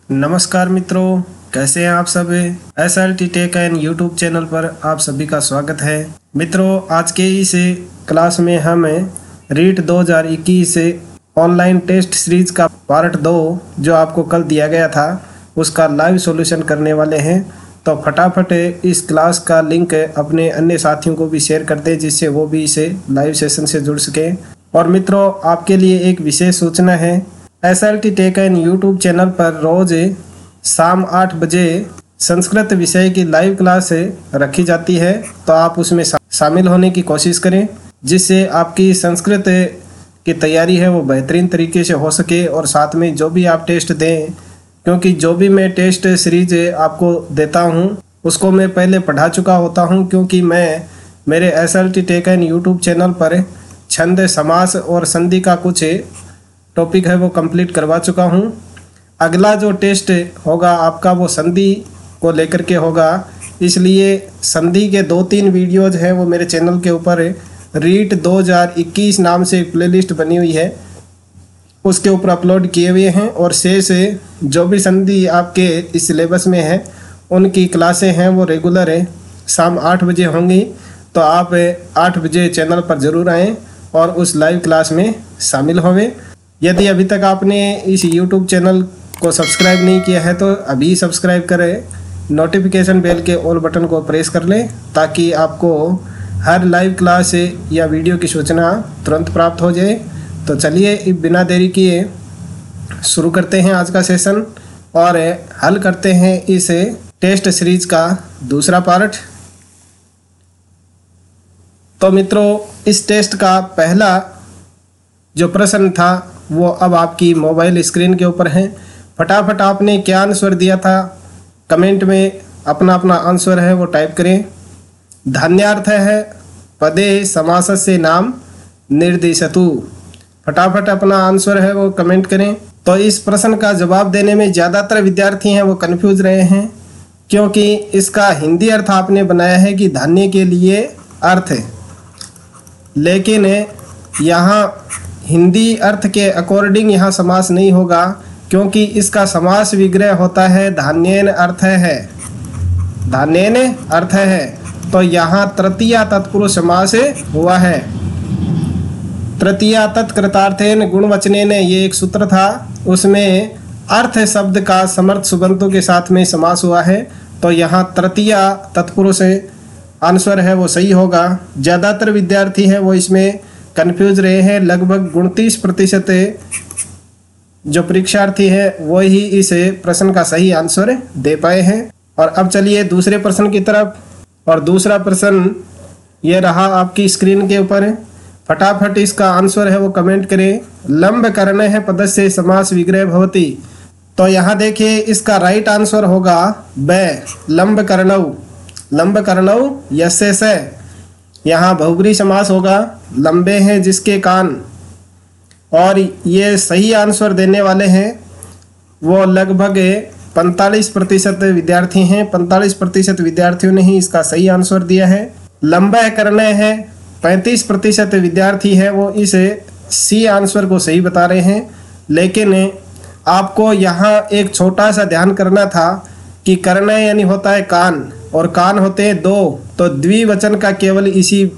नमस्कार मित्रों, कैसे हैं आप सब। SLT tech and YouTube channel पर आप सभी का स्वागत है। मित्रों, आज के इस क्लास में हम रीट 2021 ऑनलाइन टेस्ट सीरीज का पार्ट 2 जो आपको कल दिया गया था उसका लाइव सॉल्यूशन करने वाले हैं। तो फटाफट इस क्लास का लिंक अपने अन्य साथियों को भी शेयर कर दें जिससे वो भी इसे लाइव सेशन से जुड़ सकें। और मित्रों, आपके लिए एक विशेष सूचना है, SLT tech and YouTube channel पर रोज शाम 8 बजे संस्कृत विषय की लाइव क्लास रखी जाती है। तो आप उसमें शामिल होने की कोशिश करें जिससे आपकी संस्कृत की तैयारी है वो बेहतरीन तरीके से हो सके। और साथ में जो भी आप टेस्ट दें, क्योंकि जो भी मैं टेस्ट सीरीज आपको देता हूं उसको मैं पहले पढ़ा चुका होता हूं, क्योंकि मैं मेरे SLT tech and YouTube channel पर छंद, समास और संधि का कुछ टॉपिक है वो कंप्लीट करवा चुका हूँ। अगला जो टेस्ट होगा आपका वो संधि को लेकर के होगा, इसलिए संधि के 2-3 वीडियोज हैं वो मेरे चैनल के ऊपर रीट 2021 नाम से एक प्लेलिस्ट बनी हुई है उसके ऊपर अपलोड किए हुए हैं। और शेष जो भी संधि आपके इस सिलेबस में है उनकी क्लासें हैं वो रेगुलर है शाम 8 बजे होंगी। तो आप 8 बजे चैनल पर ज़रूर आएँ और उस लाइव क्लास में शामिल होवें। यदि अभी तक आपने इस YouTube चैनल को सब्सक्राइब नहीं किया है तो अभी सब्सक्राइब करें, नोटिफिकेशन बेल के ऑल बटन को प्रेस कर लें ताकि आपको हर लाइव क्लास या वीडियो की सूचना तुरंत प्राप्त हो जाए। तो चलिए बिना देरी किए शुरू करते हैं आज का सेशन और हल करते हैं इस टेस्ट सीरीज का दूसरा पार्ट। तो मित्रों, इस टेस्ट का पहला जो प्रश्न था वो अब आपकी मोबाइल स्क्रीन के ऊपर है। फटाफट आपने क्या आंसर दिया था कमेंट में अपना अपना आंसर है वो टाइप करें। धान्यार्थ है पदे समासस्य नाम निर्दिशतु। फटाफट अपना आंसर है वो कमेंट करें। तो इस प्रश्न का जवाब देने में ज़्यादातर विद्यार्थी हैं वो कंफ्यूज रहे हैं, क्योंकि इसका हिंदी अर्थ आपने बनाया है कि धान्य के लिए अर्थ है, लेकिन यहाँ हिंदी अर्थ के अकॉर्डिंग यहाँ समास नहीं होगा, क्योंकि इसका समास विग्रह होता है धान्येन अर्थ है, धान्येन अर्थ है। तो यहाँ तृतीया तत्पुरुष समास हुआ है। तृतीया तत्कृतार्थेन गुणवचनेन ये एक सूत्र था, उसमें अर्थ शब्द का समर्थ सुबंतों के साथ में समास हुआ है। तो यहाँ तृतीया तत्पुरुष आंसर है वो सही होगा। ज़्यादातर विद्यार्थी हैं वो इसमें कंफ्यूज रहे हैं। लगभग 29% जो परीक्षार्थी है वो ही इस प्रश्न का सही आंसर दे पाए हैं। और अब चलिए दूसरे प्रश्न की तरफ। और दूसरा प्रश्न ये रहा आपकी स्क्रीन के ऊपर। फटाफट इसका आंसर है वो कमेंट करें। लंब करण है पदस्य समास विग्रह भवति। तो यहाँ देखिए इसका राइट आंसर होगा ब लंब करणौ। लंब करणौ यस्य से, यहाँ बहुब्री समास होगा। लंबे हैं जिसके कान। और ये सही आंसर देने वाले हैं वो लगभग 45% विद्यार्थी हैं। 45% विद्यार्थियों ने ही इसका सही आंसर दिया है। लंबा करना है 35% विद्यार्थी है वो इस सी आंसर को सही बता रहे हैं। लेकिन आपको यहाँ एक छोटा सा ध्यान करना था कि करना यानी होता है कान, और कान होते हैं 2। तो द्विवचन का केवल इसी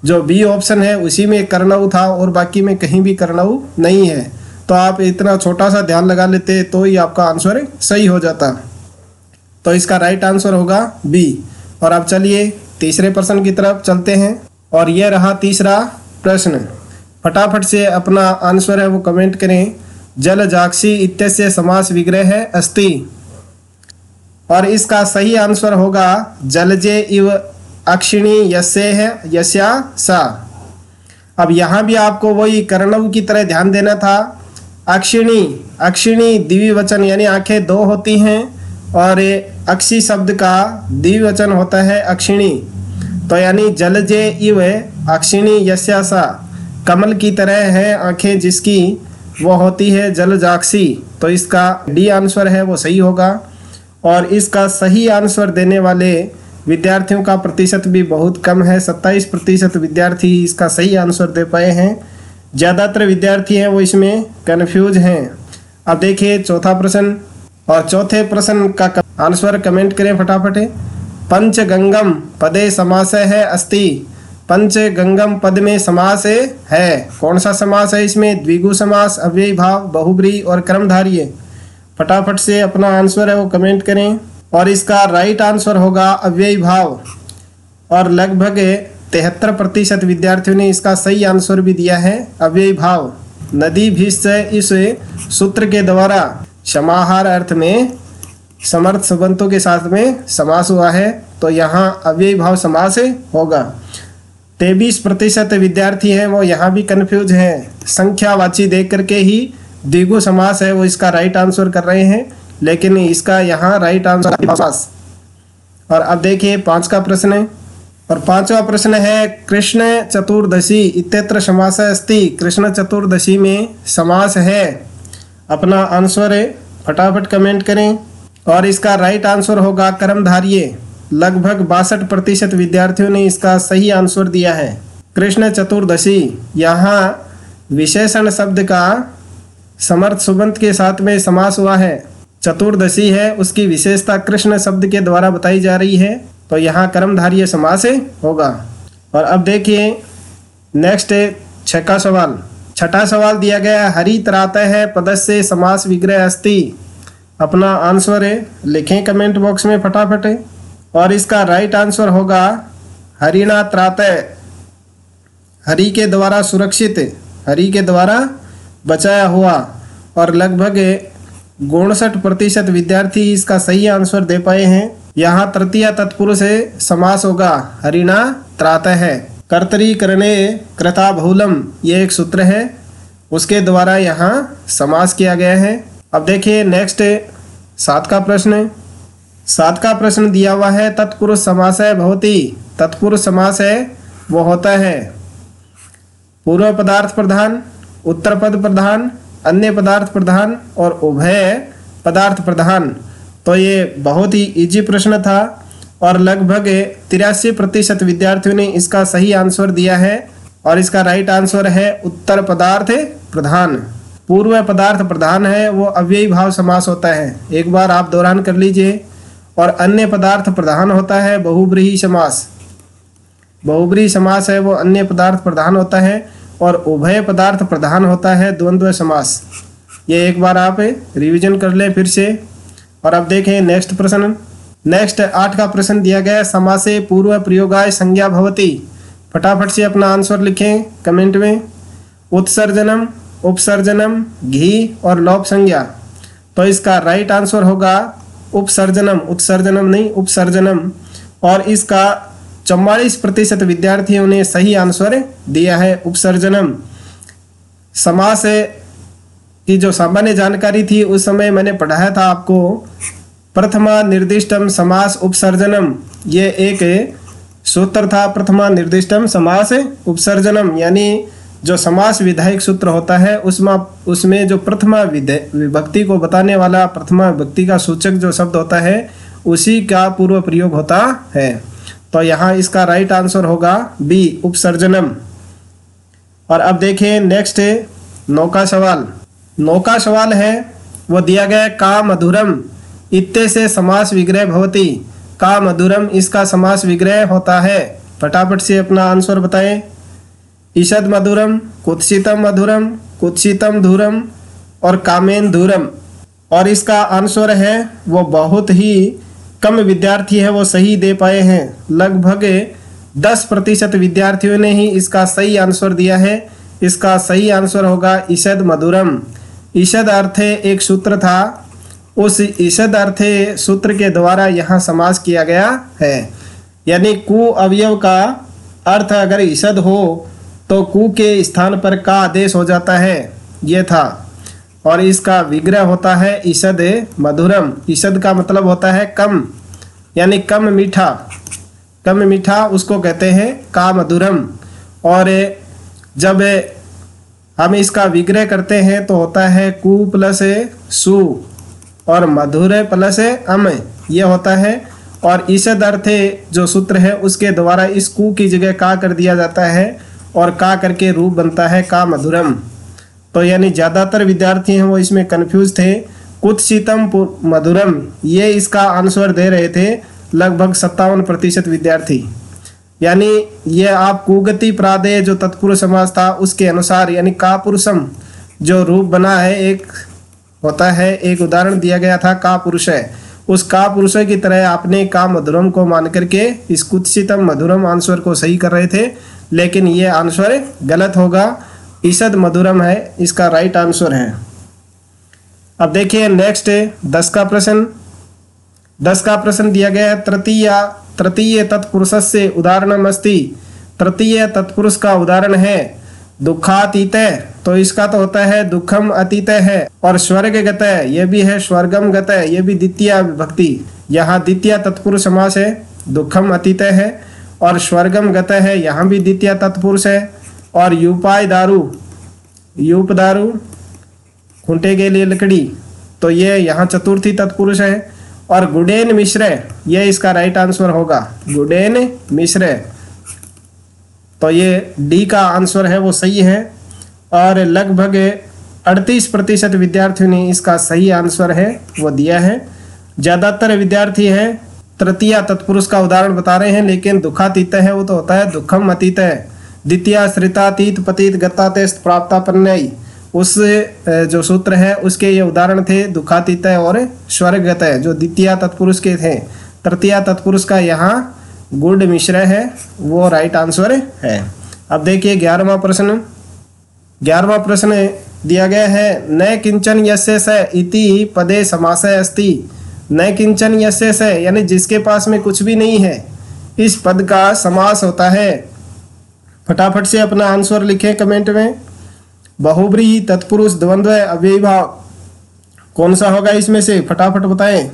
जो बी ऑप्शन है उसी में करनऊ था और बाकी में कहीं भी करनऊ नहीं है। तो आप इतना छोटा सा ध्यान लगा लेते तो ही आपका आंसर सही हो जाता। तो इसका राइट आंसर होगा बी। और अब चलिए तीसरे प्रश्न की तरफ चलते हैं। और यह रहा तीसरा प्रश्न। फटाफट से अपना आंसर है वो कमेंट करें। जल जाक्षी इत्यस्य समास विग्रह है अस्ति। और इसका सही आंसर होगा जलजे इव अक्षिणी यस्य है यस्या सा। अब यहाँ भी आपको वही कर्णव की तरह ध्यान देना था। अक्षिणी, अक्षिणी द्विवचन यानी आंखें 2 होती हैं और अक्षी शब्द का द्विवचन होता है अक्षिणी। तो यानी जलजे इव अक्षिणी यस्या सा, कमल की तरह है आंखें जिसकी वो होती है जलजाक्षी। तो इसका डी आंसर है वो सही होगा। और इसका सही आंसर देने वाले विद्यार्थियों का प्रतिशत भी बहुत कम है। 27% विद्यार्थी इसका सही आंसर दे पाए हैं। ज़्यादातर विद्यार्थी हैं वो इसमें कन्फ्यूज हैं। अब देखिए चौथा प्रश्न। और चौथे प्रश्न का आंसर कमेंट करें फटाफट। पंचगंगम पदे समास है अस्ति। पंचगंगम पद में समास है, कौन सा समास है इसमें? द्विगु समास, अव्ययी भाव, बहुब्रीहि और कर्मधारय। फटाफट से अपना आंसर है वो कमेंट करें। और इसका राइट आंसर होगा अव्ययी भाव। और लगभग 73% विद्यार्थियों ने इसका सही आंसर भी दिया है, अव्ययी भाव। नदी भीष्ट इस सूत्र के द्वारा समाहार अर्थ में समर्थ सुबंतों के साथ में समास हुआ है, तो यहाँ अव्ययी भाव समास होगा। 23% विद्यार्थी हैं वो यहाँ भी कंफ्यूज हैं, संख्यावाची देख करके ही द्विगु समास है वो इसका राइट आंसर कर रहे हैं, लेकिन इसका यहाँ राइट आंसर समास। और अब देखिए 5 का प्रश्न है। और 5वां प्रश्न है कृष्ण चतुर्दशी इत्यत्र समास अस्ति। कृष्ण चतुर्दशी में समास है, अपना आंसर है फटाफट कमेंट करें। और इसका राइट आंसर होगा कर्मधारय। लगभग 62% विद्यार्थियों ने इसका सही आंसर दिया है। कृष्ण चतुर्दशी, यहाँ विशेषण शब्द का समर्थ सुबंत के साथ में समास हुआ है। चतुर्दशी है उसकी विशेषता कृष्ण शब्द के द्वारा बताई जा रही है, तो यहाँ कर्मधारय समास होगा। और अब देखिए नेक्स्ट 6 सवाल। 6 सवाल दिया गया हरि त्रातः है पदस्य समास विग्रह अस्ति। अपना आंसर लिखें कमेंट बॉक्स में फटाफट। और इसका राइट आंसर होगा हरिणा त्रातः, हरि के द्वारा सुरक्षित, हरि के द्वारा बचाया हुआ। और लगभग 59% विद्यार्थी इसका सही आंसर दे पाए हैं। यहाँ तृतीय तत्पुरुष समास होगा, हरिणा त्रातः है। कर्तरी करणे कृता बहुलम, ये एक सूत्र है, उसके द्वारा यहाँ समास किया गया है। अब देखिए नेक्स्ट 7 का प्रश्न। 7 का प्रश्न दिया हुआ है तत्पुरुष समास है भवति। तत्पुरुष समास है वो होता है पूर्व पदार्थ प्रधान, उत्तर पद प्रधान, अन्य पदार्थ प्रधान और उभय पदार्थ प्रधान। तो ये बहुत ही इजी प्रश्न था और लगभग 83% विद्यार्थियों ने इसका सही आंसर दिया है। और इसका राइट आंसर है उत्तर पदार्थ प्रधान। पूर्व पदार्थ प्रधान है वो अव्ययी भाव समास होता है, एक बार आप दोहरान कर लीजिए। और अन्य पदार्थ प्रधान होता है बहुब्रीहि समास। बहुब्रीहि समास है वो अन्य पदार्थ प्रधान होता है। और उभय पदार्थ प्रधान होता है द्वंद्व समास। ये एक बार आप रिवीजन कर लें फिर से। और अब देखें नेक्स्ट प्रश्न। नेक्स्ट 8 का प्रश्न दिया गया समासे पूर्व प्रयोगाय संज्ञा भवति। फटाफट से अपना आंसर लिखें कमेंट में। उत्सर्जनम, उपसर्जनम, घी और लोप संज्ञा। तो इसका राइट आंसर होगा उपसर्जनम, उत्सर्जनम नहीं उपसर्जनम। और इसका 44% विद्यार्थियों ने सही आंसर दिया है उपसर्जनम। समास की जो सामान्य जानकारी थी उस समय मैंने पढ़ाया था आपको, प्रथमा निर्दिष्टम समास उपसर्जनम, ये एक सूत्र था। प्रथमा निर्दिष्टम समास उपसर्जनम, यानी जो समास विधायक सूत्र होता है उसमें जो प्रथमा विभक्ति को बताने वाला प्रथमा विभक्ति का सूचक जो शब्द होता है उसी का पूर्व प्रयोग होता है। तो यहाँ इसका राइट आंसर होगा बी उपसर्जनम। और अब देखिए नेक्स्ट 9 का सवाल। 9 का सवाल है वो दिया गया का मधुरम इत्ते से समास विग्रह भवति। का मधुरम इसका समास विग्रह होता है, फटाफट से अपना आंसर बताएं। ईषद मधुरम, कुत्सितम मधुरम, कुत्सितम धुरम और कामेन धुरम। और इसका आंसर है वो बहुत ही कम विद्यार्थी है वो सही दे पाए हैं। लगभग 10% विद्यार्थियों ने ही इसका सही आंसर दिया है। इसका सही आंसर होगा ईषद मधुरम। ईषद अर्थे एक सूत्र था, उस ईषद अर्थे सूत्र के द्वारा यहाँ समास किया गया है। यानी कु अवयव का अर्थ अगर ईषद हो तो कु के स्थान पर का आदेश हो जाता है, ये था। और इसका विग्रह होता है ईषद मधुरम। ईषद का मतलब होता है कम, यानी कम मीठा। कम मीठा उसको कहते हैं का मधुरम। और जब हम इसका विग्रह करते हैं तो होता है कु प्लस सु और मधुर प्लस अम, ये होता है। और ईषद अर्थे जो सूत्र है उसके द्वारा इस कु की जगह का कर दिया जाता है और का करके रूप बनता है का मधुरम। तो यानी ज़्यादातर विद्यार्थी हैं वो इसमें कंफ्यूज थे। कुत्सितम मधुरम, ये इसका आंसर दे रहे थे लगभग 57% विद्यार्थी। यानी ये आप कुगति प्रादेय जो तत्पुरुष समास था उसके अनुसार, यानी कापुरुषम जो रूप बना है, एक होता है, एक उदाहरण दिया गया था का पुरुष है, उस का पुरुष की तरह आपने का मधुरम को मान करके इस कुत्सितम मधुरम आंसर को सही कर रहे थे, लेकिन ये आंसर गलत होगा। ईषद मधुरम है इसका राइट आंसर है। अब देखिए नेक्स्ट 10 का प्रश्न। 10 का प्रश्न दिया गया है तृतीय तत्पुरुषस्य उदाहरणम अस्ति। तृतीय तत्पुरुष का उदाहरण है दुखातीत, तो इसका तो होता है दुखम अतीत है, और स्वर्ग गत, ये भी है स्वर्गम गत, ये भी द्वितीय विभक्ति। यहाँ द्वितीय तत्पुरुष समास है, दुखम अतीत है और स्वर्गम गत है, यहाँ भी द्वितीय तत्पुरुष है। और यूपाय दारू, यूप दारू खूंटे के लिए लकड़ी, तो ये यहाँ चतुर्थी तत्पुरुष है। और गुडेन मिश्र, ये इसका राइट आंसर होगा, गुडेन मिश्र, तो ये डी का आंसर है वो सही है। और लगभग 38% विद्यार्थियों ने इसका सही आंसर है वो दिया है। ज़्यादातर विद्यार्थी है तृतीय तत्पुरुष का उदाहरण बता रहे हैं, लेकिन दुखातीत है वो तो होता है दुखम अतीत है। द्वितीय श्रितातीत पतित गतातेस्त प्राप्तापन्नयी, उस जो सूत्र है उसके ये उदाहरण थे दुखातीत और स्वर्गगत है, जो द्वितीय तत्पुरुष के थे। तृतीय तत्पुरुष का यहाँ गुड मिश्र है वो राइट आंसर है। अब देखिए 11वां प्रश्न। 11वां प्रश्न दिया गया है न किंचन यस्य स इति पदे समासः अस्ति। न किंचन यस्य स, यानी जिसके पास में कुछ भी नहीं है, इस पद का समास होता है। फटाफट से अपना आंसर लिखें कमेंट में। बहुब्रीहि तत्पुरुष द्वंद्व अव्ययीभाव कौन सा होगा इसमें से, फटाफट बताएं।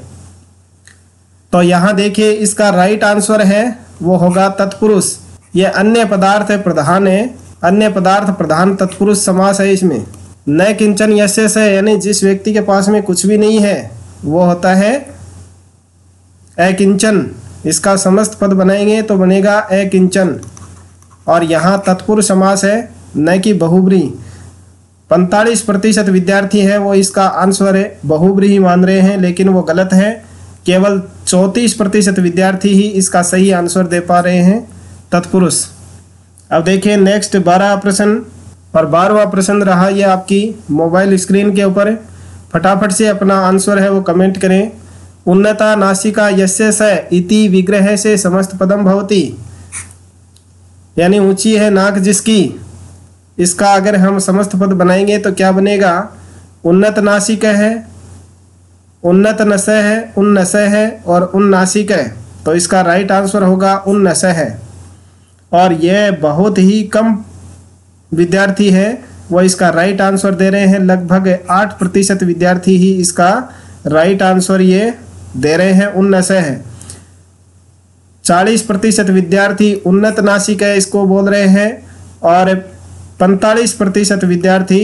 तो यहाँ देखिए इसका राइट आंसर है वो होगा तत्पुरुष। ये अन्य पदार्थ प्रधान है, अन्य पदार्थ प्रधान तत्पुरुष समास है इसमें। न किंचन यस्य स, यानी जिस व्यक्ति के पास में कुछ भी नहीं है वो होता है अकिंचन। इसका समस्त पद बनाएंगे तो बनेगा अकिंचन। और यहाँ तत्पुरुष समास है न कि बहुब्रीहि। 45% विद्यार्थी है वो इसका आंसर है बहुब्रीहि मान रहे हैं, लेकिन वो गलत है। केवल 34% विद्यार्थी ही इसका सही आंसर दे पा रहे हैं तत्पुरुष। अब देखिए नेक्स्ट 12वां प्रश्न। और 12वां प्रश्न रहा ये आपकी मोबाइल स्क्रीन के ऊपर। फटाफट से अपना आंसर है वो कमेंट करें। उन्नता नासिका यस्य स इति विग्रह से समस्त पदम भवति, यानी ऊंची है नाक जिसकी, इसका अगर हम समस्त पद बनाएंगे तो क्या बनेगा। उन्नत नासिक है, उन्नत नस है, उन्नस है और उन्नासिक है, तो इसका राइट आंसर होगा उन्नस है। और यह बहुत ही कम विद्यार्थी है वो इसका राइट आंसर दे रहे हैं। लगभग 8% विद्यार्थी ही इसका राइट आंसर ये दे रहे हैं उन्नस है। 40% विद्यार्थी उन्नत नासिक है इसको बोल रहे हैं, और 45% विद्यार्थी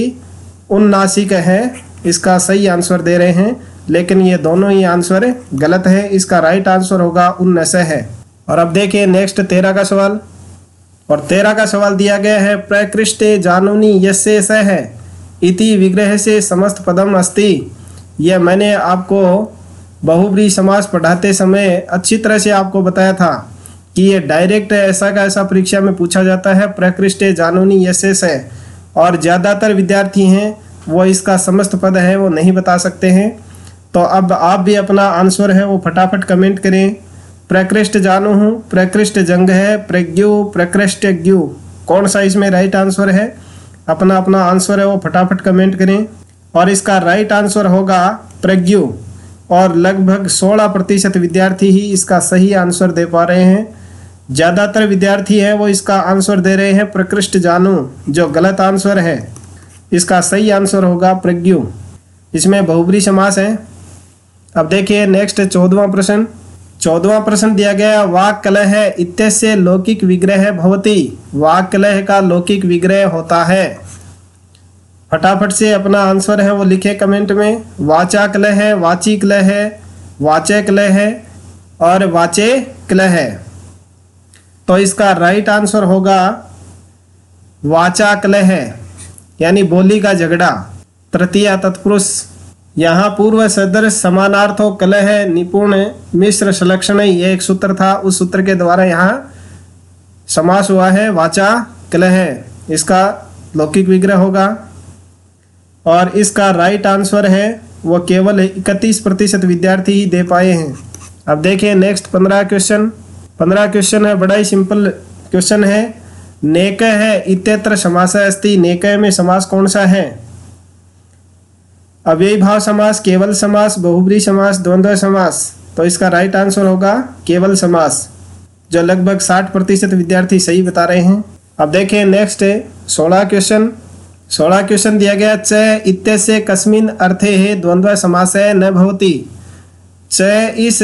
उन्नासिक है इसका सही आंसर दे रहे हैं, लेकिन ये दोनों ही आंसर गलत है। इसका राइट आंसर होगा उन्नस है। और अब देखिए नेक्स्ट 13 का सवाल। और 13 का सवाल दिया गया है प्रकृष्टे जानूनी यस्य सह इति विग्रह से समस्त पदम अस्ति। यह मैंने आपको बहुब्रीहि समास पढ़ाते समय अच्छी तरह से आपको बताया था कि ये डायरेक्ट ऐसा का ऐसा परीक्षा में पूछा जाता है प्रकृष्टे जानूनी यस्य सह, और ज़्यादातर विद्यार्थी हैं वो इसका समस्त पद है वो नहीं बता सकते हैं। तो अब आप भी अपना आंसर है वो फटाफट कमेंट करें। प्रकृष्ट जानू हूँ, प्रकृष्ट जंग है, प्रज्ञु, प्रकृष्टज्ञु, कौन सा इसमें राइट आंसर है। अपना अपना आंसर है वो फटाफट कमेंट करें। और इसका राइट आंसर होगा प्रज्ञु, और लगभग 16% विद्यार्थी ही इसका सही आंसर दे पा रहे हैं। ज़्यादातर विद्यार्थी है वो इसका आंसर दे रहे हैं प्रकृष्ट जानू, जो गलत आंसर है। इसका सही आंसर होगा प्रज्ञु, इसमें बहुब्रीहि समास है। अब देखिए नेक्स्ट 14वां प्रश्न। 14वां प्रश्न दिया गया वाक् कलह इत्यस्य लौकिक विग्रह भवति। वाक् कलह का लौकिक विग्रह होता है। फटाफट से अपना आंसर है वो लिखे कमेंट में। वाचा कलह है, वाची कलह है, वाचे कलह है और वाचे कलह है, तो इसका राइट आंसर होगा वाचा कलह, यानी बोली का झगड़ा। तृतीय तत्पुरुष यहाँ पूर्व सदृश समानार्थो कलह निपुण मिश्र सलक्षण, ये एक सूत्र था, उस सूत्र के द्वारा यहाँ समास हुआ है वाचा कलह। इसका लौकिक विग्रह होगा और इसका राइट आंसर है वो केवल 31% विद्यार्थी ही दे पाए हैं। अब देखिए नेक्स्ट 15 क्वेश्चन है, बड़ा ही सिंपल क्वेश्चन है। नेकः है इत्यत्र समासः अस्ति, नेकः में समास कौन सा है? अव्ययी भाव समास, केवल समास, बहुब्री समास, द्वंद्व समास। तो इसका राइट आंसर होगा केवल समास, जो लगभग 60% विद्यार्थी सही बता रहे हैं। अब देखें नेक्स्ट है 16 क्वेश्चन दिया गया। च इत्यस्य कस्मिन् अर्थे है द्वंद्व समासः न भवति। च इस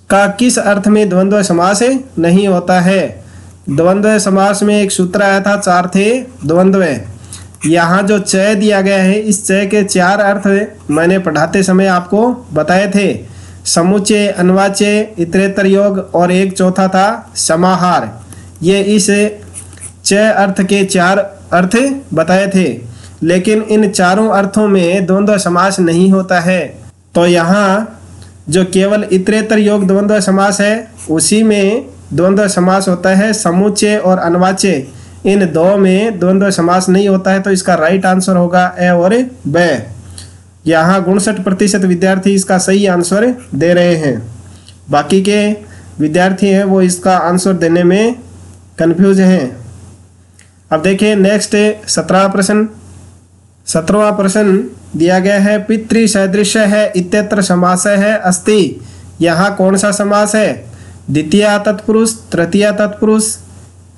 का किस अर्थ में द्वंद्व समास नहीं होता है? द्वंद्व समास में एक सूत्र आया था, 4 थे द्वंद्व। यहाँ जो च दिया गया है, इस च के 4 अर्थ मैंने पढ़ाते समय आपको बताए थे, समुच्चय, अन्वाच्य, इतरेतर योग और एक चौथा था समाहार। ये इस च अर्थ के 4 अर्थ बताए थे, लेकिन इन चारों अर्थों में द्वंद्व समास नहीं होता है। तो यहाँ जो केवल इतरेतर योग द्वंद्व समास है, उसी में द्वंद्व समास होता है। समुच्चय और अन्वाच्य, इन दो में द्वंद्व समास नहीं होता है। तो इसका राइट आंसर होगा ए और ब। यहाँ 59% विद्यार्थी इसका सही आंसर दे रहे हैं। बाकी के विद्यार्थी हैं वो इसका आंसर देने में कंफ्यूज हैं। अब देखिए नेक्स्ट 17वां प्रश्न दिया गया है। पितृ सदृश है इत्यत्र समासः है अस्ति। यहाँ कौन सा समास है? द्वितीय तत्पुरुष, तृतीय तत्पुरुष,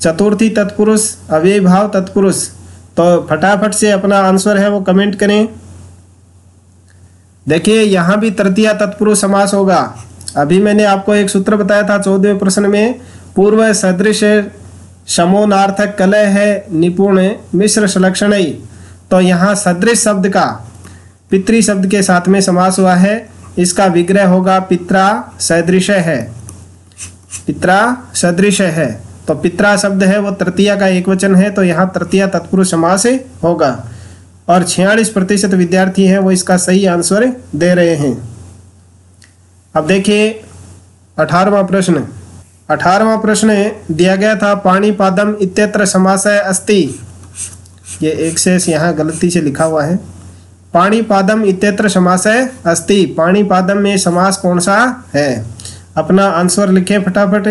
चतुर्थी तत्पुरुष, अव्ययी भाव तत्पुरुष। तो फटाफट से अपना आंसर है वो कमेंट करें। देखिए यहाँ भी तृतीय तत्पुरुष समास होगा। अभी मैंने आपको एक सूत्र बताया था 14वें प्रश्न में, पूर्व सदृश समोनार्थक कलह है निपुण मिश्र सलक्षण। तो यहाँ सदृश शब्द का पितृ शब्द के साथ में समास हुआ है। इसका विग्रह होगा पित्रा सदृश है, पित्रा सदृश है। तो पित्रा शब्द है वो तृतीया का एक वचन है, तो यहाँ तृतीया तत्पुरुष समास होगा। और 46% विद्यार्थी हैं वो इसका सही आंसर दे रहे हैं। अब देखिए 18वां प्रश्न दिया गया था। पाणिपादम इत्यत्र समासः अस्ति। ये एक से यहाँ गलती से लिखा हुआ है। पाणिपादम इत्यत्र समासः अस्ति। पाणिपादम में समास कौन सा है? अपना आंसर लिखें फटाफट।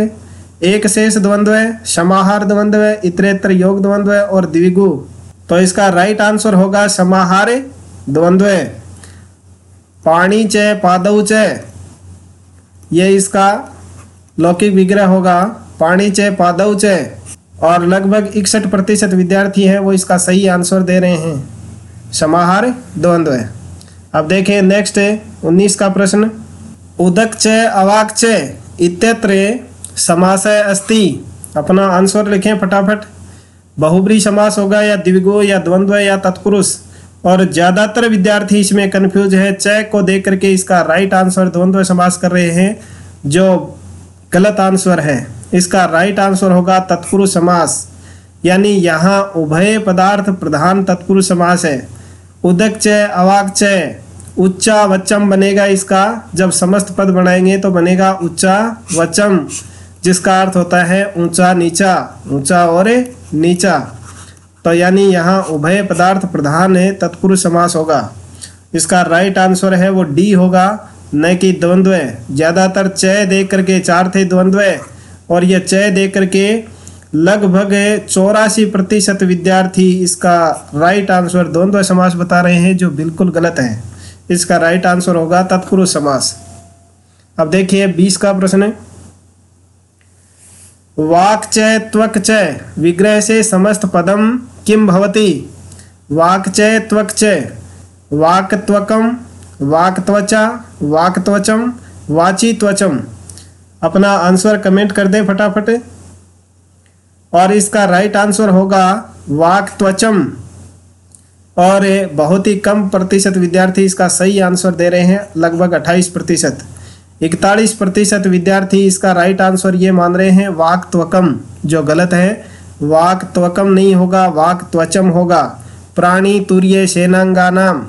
एक शेष द्वंद्व, समाहार द्वंद्व, इतरेतर योग द्वंद्व और द्विगु। तो इसका राइट आंसर होगा समाहार द्वंद्व। पाणी च पादौ च, ये इसका लौकिक विग्रह होगा, पाणी च पादौ च। और लगभग 61% विद्यार्थी हैं वो इसका सही आंसर दे रहे हैं, समाहार द्वंद्व। अब देखें नेक्स्ट 19 का प्रश्न। उदक च अवाक च इत्यत्र समासः अस्ति। अपना आंसर लिखें फटाफट। बहुब्री समास होगा या द्विगु या द्वंद्व या तत्पुरुष। और ज़्यादातर विद्यार्थी इसमें कंफ्यूज है, च को देख करके इसका राइट आंसर द्वंद्व समास कर रहे हैं, जो गलत आंसर है। इसका राइट आंसर होगा तत्पुरुष समास, यानी यहाँ उभय पदार्थ प्रधान तत्पुरुष समास है। उदक च अवाक च, उच्चा वचम बनेगा इसका। जब समस्त पद बनाएंगे तो बनेगा उच्चा वचम, जिसका अर्थ होता है ऊंचा नीचा, ऊंचा और नीचा। तो यानी यहाँ उभय पदार्थ प्रधान है, तत्पुरुष समास होगा। इसका राइट आंसर है वो डी होगा, न कि द्वंद्व। ज़्यादातर च देख करके 4 थे द्वंद्व, और ये च देख करके लगभग 84% विद्यार्थी इसका राइट आंसर द्वंद्व समास बता रहे हैं, जो बिल्कुल गलत है। इसका राइट आंसर होगा तत्पुरुष समास। अब देखिए 20 का प्रश्न। वाक् च त्वक् च विग्रह से समस्त पदम किम भवति। वाक् च त्वक् च, वाक् त्वकम, वाक् त्वचा, वाक् त्वचम, वाची त्वचम। अपना आंसर कमेंट कर दें फटाफट। और इसका राइट आंसर होगा वाक् त्वचम। और बहुत ही कम प्रतिशत विद्यार्थी इसका सही आंसर दे रहे हैं, लगभग 28%। 41% विद्यार्थी इसका राइट आंसर ये मान रहे हैं वाक् त्वकम, जो गलत है। वाक् त्वकम नहीं होगा, वाक् त्वचम होगा। प्राणी तुर्य सेनांगानाम,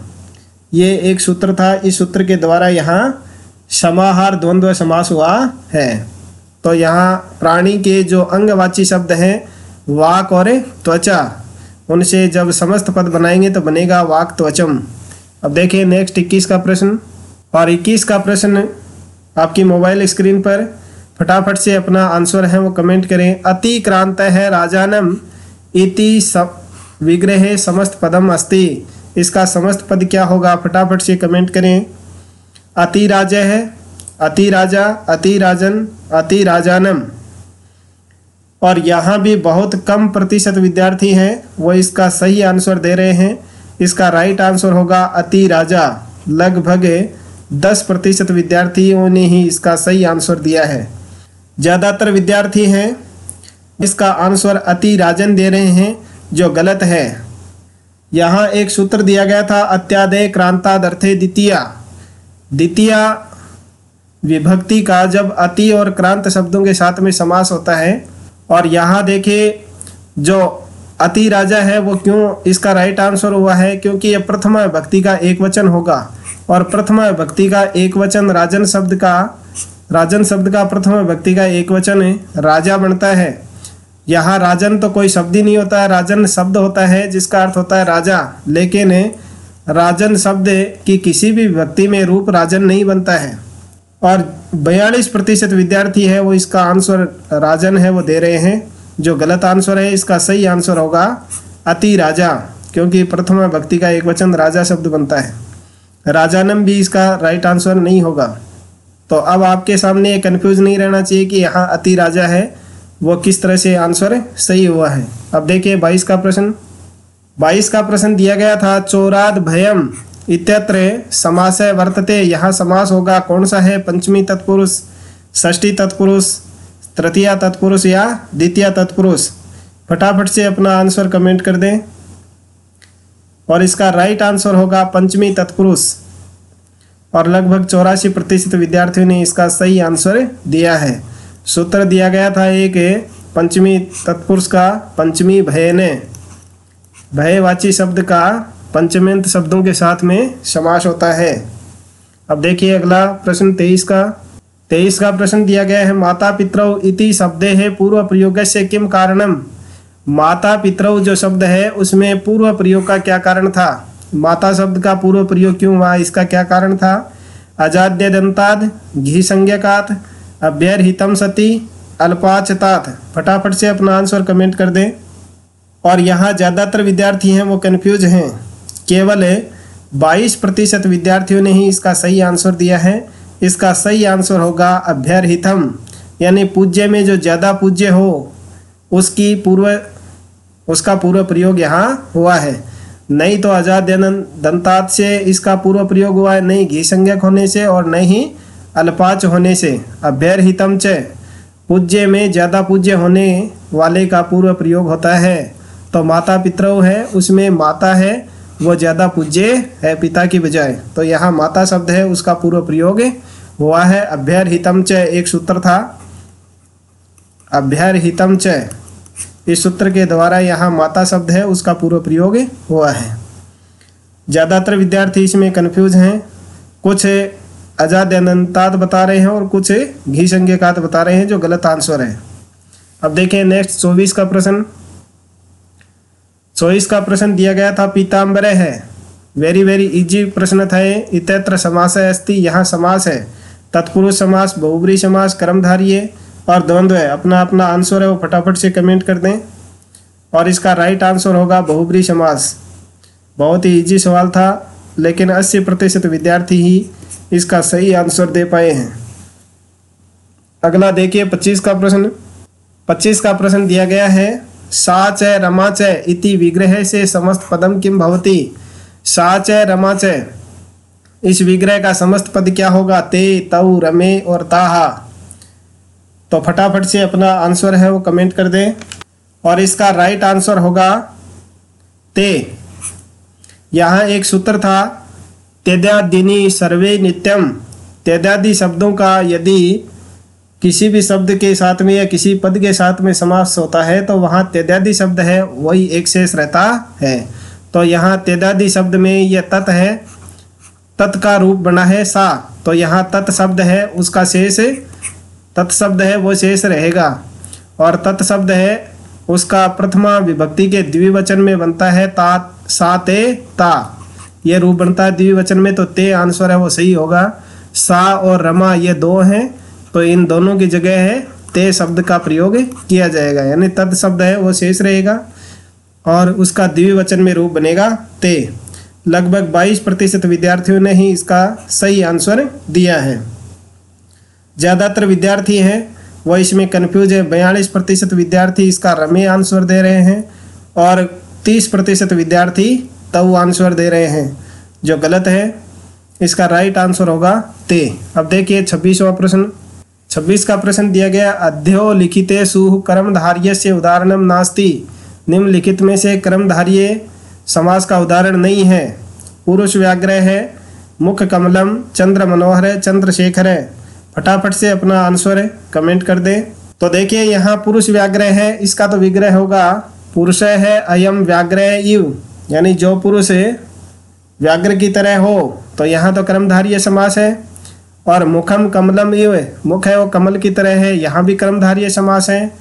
ये एक सूत्र था, इस सूत्र के द्वारा यहाँ समाहार द्वंद्व समास हुआ है। तो यहाँ प्राणी के जो अंगवाची शब्द हैं वाक और त्वचा, उनसे जब समस्त पद बनाएंगे तो बनेगा वाक त्वचम। अब देखिए नेक्स्ट 21 का प्रश्न। और 21 का प्रश्न आपकी मोबाइल स्क्रीन पर, फटाफट से अपना आंसर है वो कमेंट करें। अतिक्रांत है राजानम इति विग्रहे समस्त पदम अस्ति। इसका समस्त पद क्या होगा, फटाफट से कमेंट करें। अति राजा है, अति राजा, अति राजन, अति राजानम। और यहाँ भी बहुत कम प्रतिशत विद्यार्थी हैं वो इसका सही आंसर दे रहे हैं। इसका राइट आंसर होगा अति राजा। लगभग 10% विद्यार्थियों ने ही इसका सही आंसर दिया है। ज़्यादातर विद्यार्थी हैं इसका आंसर अति राजन दे रहे हैं, जो गलत है। यहाँ एक सूत्र दिया गया था, अत्यादेय क्रांतादर्थे द्वितीया। द्वितीया विभक्ति का जब अति और क्रांत शब्दों के साथ में समास होता है। और यहाँ देखिए जो अति राजा है वो क्यों इसका राइट आंसर हुआ है, क्योंकि यह प्रथमा विभक्ति का एक वचन होगा। और प्रथमा विभक्ति का एक वचन राजन शब्द का प्रथमा विभक्ति का एक वचन राजा बनता है। यहाँ राजन तो कोई शब्द ही नहीं होता है, राजन शब्द होता है जिसका अर्थ होता है राजा। लेकिन राजन शब्द की किसी भी विभक्ति में रूप राजन नहीं बनता है। और 42% विद्यार्थी है वो इसका आंसर राजन है वो दे रहे हैं, जो गलत आंसर है। इसका सही आंसर होगा अति राजा, क्योंकि प्रथमा विभक्ति का एक वचन राजा शब्द बनता है। राजानम भी इसका राइट आंसर नहीं होगा। तो अब आपके सामने कंफ्यूज नहीं रहना चाहिए कि यहाँ अति राजा है वो किस तरह से आंसर सही हुआ है। अब देखिए 22 का प्रश्न। 22 का प्रश्न दिया गया था, चोराद भयम इत्यत्र समास वर्तते। यहाँ समास होगा कौन सा है, पंचमी तत्पुरुष, षष्ठी तत्पुरुष, तृतीया तत्पुरुष या द्वितीय तत्पुरुष। फटाफट से अपना आंसर कमेंट कर दें। और इसका राइट आंसर होगा पंचमी तत्पुरुष। और लगभग 84% विद्यार्थियों ने इसका सही आंसर दिया है। सूत्र दिया गया था एक पंचमी तत्पुरुष का पंचमी भयने, भयवाची शब्द का पंचमेंत शब्दों के साथ में समास होता है। अब देखिए अगला प्रश्न 23 का। 23 का प्रश्न दिया गया है, माता पितरौ इति शब्दे है पूर्व प्रयोगस्य किम कारणम। माता पितरौ जो शब्द है उसमें पूर्व प्रयोग का क्या कारण था। माता शब्द का पूर्व प्रयोग क्यों हुआ, इसका क्या कारण था। अजाद्य दंताद, घी संज्ञकात, अभ्यर्हितम सती, अल्पाचतात। फटाफट से अपना आंसर कमेंट कर दें। और यहाँ ज़्यादातर विद्यार्थी हैं वो कंफ्यूज हैं। केवल 22% विद्यार्थियों ने ही इसका सही आंसर दिया है। इसका सही आंसर होगा अभ्यर्हितम, यानी पूज्य में जो ज़्यादा पूज्य हो उसका पूर्व प्रयोग यहाँ हुआ है। नहीं तो अजाद्य दंतात से इसका पूर्व प्रयोग हुआ है, नहीं घी संज्ञक होने से और नहीं अल्पाच होने से। अभ्यर्हितम च पूज्य में ज़्यादा पूज्य होने वाले का पूर्व प्रयोग होता है। तो माता पितरौ है उसमें माता है वो ज़्यादा पूज्य है पिता की बजाय, तो यहाँ माता शब्द है उसका पूर्व प्रयोग हुआ है। अभ्यर्हितम च एक सूत्र था, अभ्यर्हितम च, इस सूत्र के द्वारा यहाँ माता शब्द है उसका पूर्व प्रयोग हुआ है। ज़्यादातर विद्यार्थी इसमें कंफ्यूज हैं, कुछ अजाद्यनंतात बता रहे हैं और कुछ घी संज्ञकात बता रहे हैं, जो गलत आंसर है। अब देखें नेक्स्ट 24 का प्रश्न। 24 का प्रश्न दिया गया था, पीताम्बर है। वेरी इजी प्रश्न था ये। इत्यत्र समास अस्ति, यहाँ समास है, तत्पुरुष समास, बहुब्री समास, कर्मधारय और द्वंद्व है। अपना अपना आंसर है वो फटाफट से कमेंट कर दें। और इसका राइट आंसर होगा बहुब्री समास। बहुत ही इजी सवाल था, लेकिन 80% विद्यार्थी ही इसका सही आंसर दे पाए हैं। अगला देखिए 25 का प्रश्न। 25 का प्रश्न दिया गया है, सा च रमा च इति विग्रह से समस्त पदम किम भवति। सा च रमा च, इस विग्रह का समस्त पद क्या होगा, ते, तौ, रमे और ताहा। तो फटाफट से अपना आंसर है वो कमेंट कर दें। और इसका राइट आंसर होगा ते। यहाँ एक सूत्र था, तेद्यादिनी सर्वे नित्यम। तेद्यादि शब्दों का यदि किसी भी शब्द के साथ में या किसी पद के साथ में समास होता है तो वहाँ तेद्यादि शब्द है वही एक शेष रहता है। तो यहाँ तेद्यादि शब्द में यह तत् है तत् का रूप बना है सा, तो यहाँ तत् शब्द है उसका शेष, तत् शब्द है वो शेष रहेगा। और तत् शब्द है उसका प्रथमा विभक्ति के द्विवचन में बनता है ता, सा ते ता, ये रूप बनता है द्विवचन में, तो ते आंसर है वो सही होगा। सा और रमा ये दो हैं, तो इन दोनों की जगह है ते शब्द का प्रयोग किया जाएगा, यानी तत् शब्द है वो शेष रहेगा और उसका द्विवचन में रूप बनेगा ते। लगभग 22% विद्यार्थियों ने ही इसका सही आंसर दिया है। ज़्यादातर विद्यार्थी हैं वो इसमें कन्फ्यूज है। 42% विद्यार्थी इसका रमे आंसर दे रहे हैं और 30% विद्यार्थी तव आंसर दे रहे हैं, जो गलत है। इसका राइट आंसर होगा ते। अब देखिए 26वां प्रश्न। 26 का प्रश्न दिया गया, अध्यो लिखितेषु कर्मधार्यस्य उदाहरणम नास्ति। निम्नलिखित में से कर्मधार्य समास का उदाहरण नहीं है। पुरुष व्याग्रह है, मुख कमलम, चंद्र मनोहर है, चंद्रशेखर है। फटाफट से अपना आंसर कमेंट कर दें। तो देखिए यहाँ पुरुष व्याग्रह है, इसका तो विग्रह होगा पुरुष है अयम व्याग्रह इव, यानी जो पुरुष व्याघ्र की तरह हो, तो यहाँ तो कर्मधारय समास है। और मुखम कमलम इव, मुख है वो कमल की तरह है, यहाँ भी कर्मधारय समास है।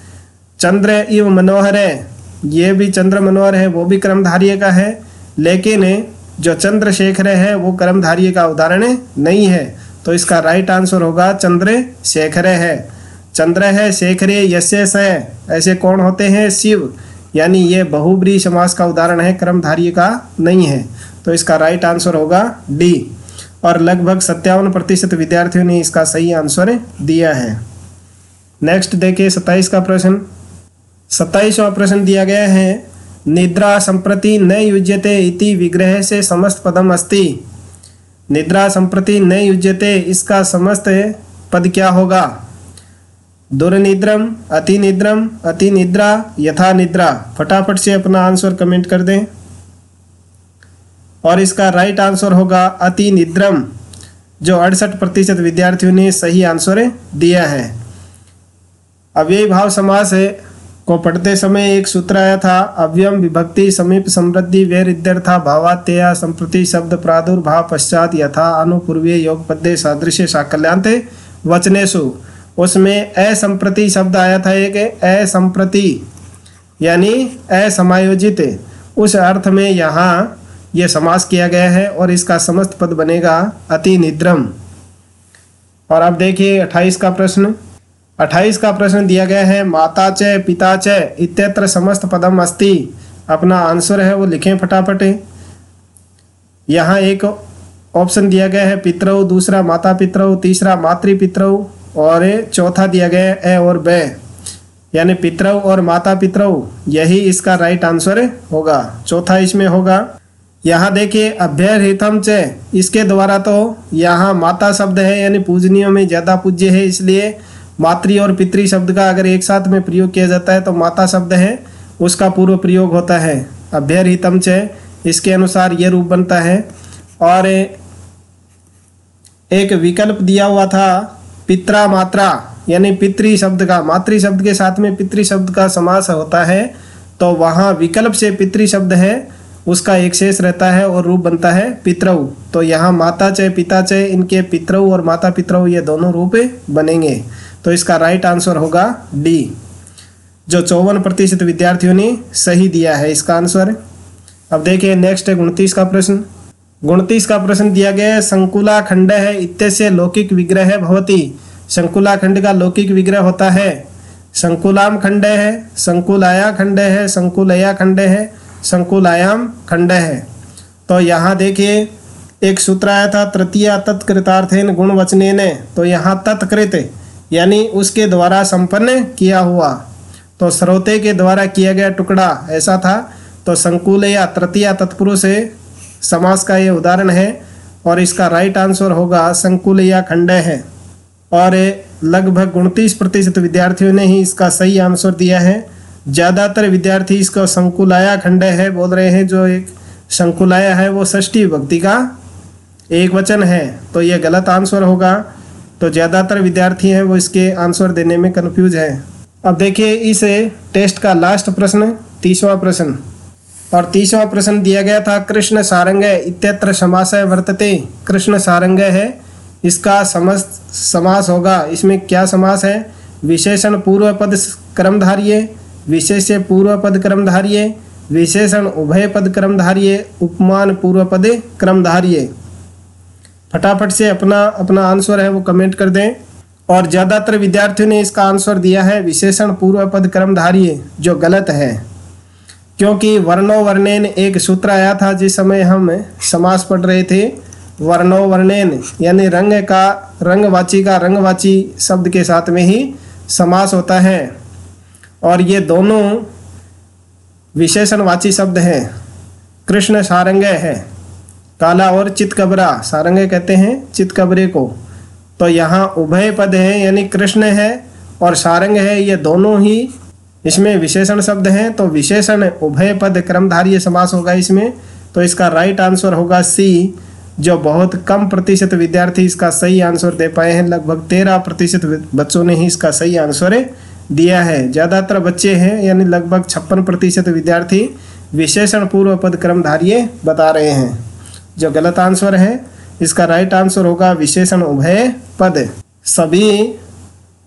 चंद्र इव मनोहर है, ये भी चंद्र मनोहर है, वो भी कर्मधारय का है। लेकिन जो चंद्रशेखर है वो कर्मधारय का उदाहरण नहीं है, तो इसका राइट आंसर होगा चंद्रशेखर है। चंद्र है, शेखरे, यस्य है, ऐसे कौन होते हैं? शिव, यानी ये बहुब्रीहि समास का उदाहरण है, कर्मधारय का नहीं है, तो इसका राइट आंसर होगा डी। और लगभग 57% विद्यार्थियों ने इसका सही आंसर दिया है। नेक्स्ट देखिए 27 का प्रश्न। 27वां प्रश्न दिया गया है, निद्रा संप्रति न युज्यते इति विग्रह से समस्त पदम अस्ति। निद्रा संप्रति न युज्यते, इसका समस्त पद क्या होगा? दुर्निद्रम, अतिनिद्रम, अतिनिद्रा, यथा निद्रा। फटाफट से अपना आंसर कमेंट कर दें। और इसका राइट आंसर होगा अतिनिद्रम, जो 68% विद्यार्थियों ने सही आंसर दिया है। अव्ययी भाव समास को पढ़ते समय एक सूत्र आया था, अव्ययम विभक्ति समीप समृद्धि वैरिध्यर्था भावात्यया संप्रति शब्द प्रादुर्भाव पश्चात यथा अनुपूर्वीय योगपद्य सादृश्य साकल्यांते वचनेषु। उसमें असंप्रति शब्द आया था एक, असंप्रति यानी असमायोजित, उस अर्थ में यहाँ ये समास किया गया है और इसका समस्त पद बनेगा अतिनिद्रम। और अब देखिए 28 का प्रश्न। 28 का प्रश्न दिया गया है, माता च पिता च इत्यत्र समस्त पदम अस्ति। अपना आंसर है वो लिखें फटाफट। यहाँ एक ऑप्शन दिया गया है पितरौ, दूसरा माता पितरौ, तीसरा मातृपितरौ और चौथा दिया गया है ए और बे, यानी पितरौ और माता पितरौ, यही इसका राइट आंसर होगा। चौथा इसमें होगा। यहाँ देखिए अभ्यर्हितम च, इसके द्वारा तो यहाँ माता शब्द है यानी पूजनीयों में ज़्यादा पूज्य है, इसलिए मातृ और पितृ शब्द का अगर एक साथ में प्रयोग किया जाता है तो माता शब्द है उसका पूर्व प्रयोग होता है। अभ्यर्हितम च, इसके अनुसार ये रूप बनता है। और एक विकल्प दिया हुआ था पित्रा मात्रा, यानी पितृ शब्द का, मातृ शब्द के साथ में पितृ शब्द का समास होता है, तो वहाँ विकल्प से पितृ शब्द है उसका एक शेष रहता है और रूप बनता है पितरौ। तो यहाँ माता च पिता च, इनके पितरौ और माता पितरौ ये दोनों रूप बनेंगे, तो इसका राइट आंसर होगा डी, जो 54% विद्यार्थियों ने सही दिया है इसका आंसर। अब देखिए नेक्स्ट है 29 का प्रश्न। 29 का प्रश्न दिया गया है, संकुला खंड है इत्यस्य लौकिक विग्रह भवति। संकुला खंड का लौकिक विग्रह होता है संकुलाम खंड है, संकुलाया खंड है, संकुलया खंड है, संकुलायाम खंड है। तो यहाँ देखिए एक सूत्र आया था तृतीया तत्कृतार्थेन गुणवचनेन, तो यहाँ तत्कृत यानी उसके द्वारा संपन्न किया हुआ, तो श्रोते के द्वारा किया गया टुकड़ा ऐसा था। तो संकुल या तृतीया तत्पुरुष समास का ये उदाहरण है और इसका राइट आंसर होगा संकुल या खंड है। और लगभग 29% विद्यार्थियों ने ही इसका सही आंसर दिया है। ज़्यादातर विद्यार्थी इसको संकुलाया खंड है बोल रहे हैं, जो एक संकुलाया है वो षष्ठी विभक्ति का एक वचन है, तो ये गलत आंसर होगा। तो ज़्यादातर विद्यार्थी हैं वो इसके आंसर देने में कंफ्यूज हैं। अब देखिए इस टेस्ट का लास्ट प्रश्न 30वां प्रश्न। और 30वां प्रश्न दिया गया था कृष्ण सारंग इत्यत्र समासः वर्तते। कृष्ण सारंग है, इसका समास होगा। इसमें क्या समास है? विशेषण पूर्व पद क्रमधार्य, विशेष्य पूर्व पद क्रमधार्य, विशेषण उभय पद क्रमधार्य, उपमान पूर्व पद क्रमधार्य। फटाफट से अपना अपना आंसर है वो कमेंट कर दें। और ज़्यादातर विद्यार्थियों ने इसका आंसर दिया है विशेषण पूर्व पद क्रमधार्य, जो गलत है, क्योंकि वर्णो वर्णेन एक सूत्र आया था जिस समय हम समास पढ़ रहे थे। वर्णो वर्णेन यानी रंग का रंगवाची शब्द के साथ में ही समास होता है, और ये दोनों विशेषणवाची शब्द हैं। कृष्ण सारंग है, काला और चितकबरा, सारंग कहते हैं चितकबरे को। तो यहाँ उभय पद है, यानी कृष्ण है और सारंग है, ये दोनों ही इसमें विशेषण शब्द हैं। तो विशेषण उभय पद क्रमधार्य समास होगा इसमें। तो इसका राइट आंसर होगा सी, जो बहुत कम प्रतिशत विद्यार्थी इसका सही आंसर दे पाए हैं। लगभग 13% बच्चों ने ही इसका सही आंसर दिया है। ज़्यादातर बच्चे हैं, यानी लगभग 56% विद्यार्थी विशेषण पूर्व पद क्रमधार्य बता रहे हैं, जो गलत आंसर है। इसका राइट आंसर होगा विशेषण उभय पद। सभी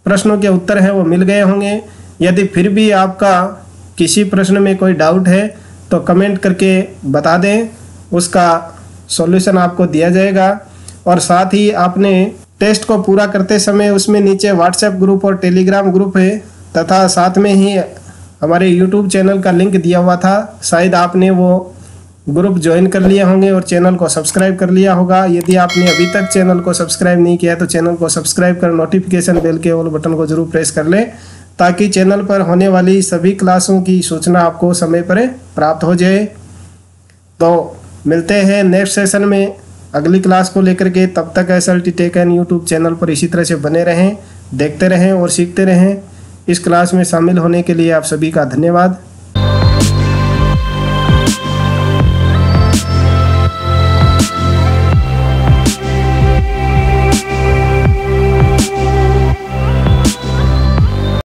प्रश्नों के उत्तर है वो मिल गए होंगे। यदि फिर भी आपका किसी प्रश्न में कोई डाउट है तो कमेंट करके बता दें, उसका सॉल्यूशन आपको दिया जाएगा। और साथ ही आपने टेस्ट को पूरा करते समय उसमें नीचे व्हाट्सएप ग्रुप और टेलीग्राम ग्रुप है, तथा साथ में ही हमारे यूट्यूब चैनल का लिंक दिया हुआ था। शायद आपने वो ग्रुप ज्वाइन कर लिए होंगे और चैनल को सब्सक्राइब कर लिया होगा। यदि आपने अभी तक चैनल को सब्सक्राइब नहीं किया तो चैनल को सब्सक्राइब कर नोटिफिकेशन बेल के ऑल बटन को जरूर प्रेस कर लें, ताकि चैनल पर होने वाली सभी क्लासों की सूचना आपको समय पर प्राप्त हो जाए। तो मिलते हैं नेक्स्ट सेशन में अगली क्लास को लेकर के। तब तक SLT tech and YouTube channel पर इसी तरह से बने रहें, देखते रहें और सीखते रहें। इस क्लास में शामिल होने के लिए आप सभी का धन्यवाद।